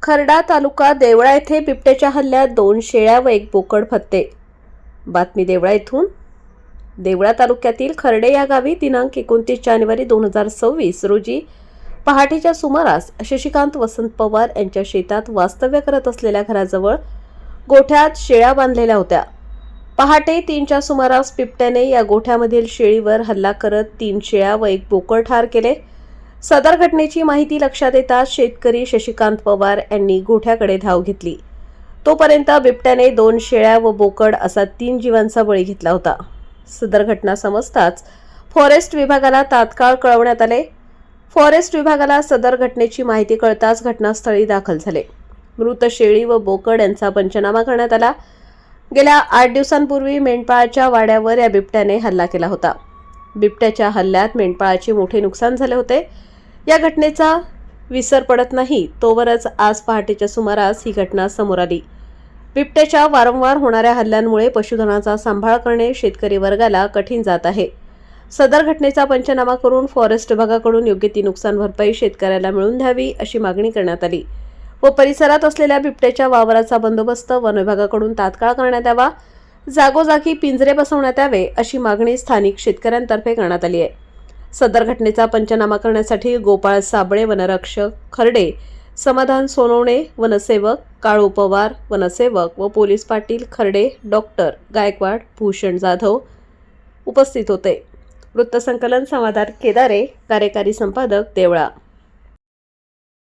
खर्डा तालुका देवळा येथे बिबट्याच्या हल्ल्यात 2 शेळ्या व 1 बोकड फत्ते। बातमी देवळा येथून। देवळा तालुक्यातील खर्डे या गावी दिनांक 29 जानेवारी 2026 रोजी पहाटेच्या सुमारास शशिकांत वसंत पवार यांच्या शेतात वास्तव्य करत असलेल्या घराजवळ गोठ्यात शेळ्या बांधलेल्या होत्या। पहाटे 3च्या सुमारास बिबट्याने या गोठ्यामधील शेळीवर हल्ला करत 3 शेळ्या व 1 बोकड ठार केले। सदर घटनेची माहिती लक्षात येताच शेतकरी शशिकांत पवार यांनी गोठ्याकडे धाव घेतली। तोपर्यंत बिबट्याने 2 शेळ्या व बोकड असा 3 जीवांचा बळी घेतला होता। सदर घटना समजताच फॉरेस्ट विभागाला तात्काळ कळवण्यात आले। फॉरेस्ट विभागाला सदर घटनेची माहिती कळताच घटनास्थळी दाखल झाले। मृत शेळी व बोकड यांचा पंचनामा करण्यात आला। गेल्या 8 दिवसांपूर्वी मेंढपाळाच्या वाड्यावर या बिबट्याने हल्ला केला होता। बिबट्याच्या हल्ल्यात मेंढपाळाचे मोठे नुकसान झाले होते। या घटनेचा विसर पडत नाही तोवरच आज पहाटेच्या सुमारास ही घटना समोर आली। बिबट्याच्या वारंवार होणाऱ्या हल्ल्यांमुळे पशुधनाचा सांभाळ करणे शेतकरी वर्गाला कठीण जात आहे। सदर घटनेचा पंचनामा करून फॉरेस्ट विभागाकडून योग्य ती नुकसान भरपाई शेतकऱ्याला मिळवून द्यावी अशी मागणी करण्यात आली व परिसरात असलेल्या बिबट्याच्या वावराचा बंदोबस्त वन विभागाकडून तात्काळ करण्यात यावा। जागोजागी पिंजरे बसवण्यात यावे अशी मागणी स्थानिक शेतकऱ्यांतर्फे करण्यात आली आहे। सदर घटनेचा पंचनामा करण्यासाठी गोपाळ साबळे वनरक्षक खर्डे, समाधान सोनवणे वनसेवक, काळू पवार वनसेवक व पोलीस पाटील खर्डे, डॉक्टर गायकवाड, भूषण जाधव उपस्थित होते। वृत्तसंकलन समाधान केदारे, कार्यकारी संपादक देवळा।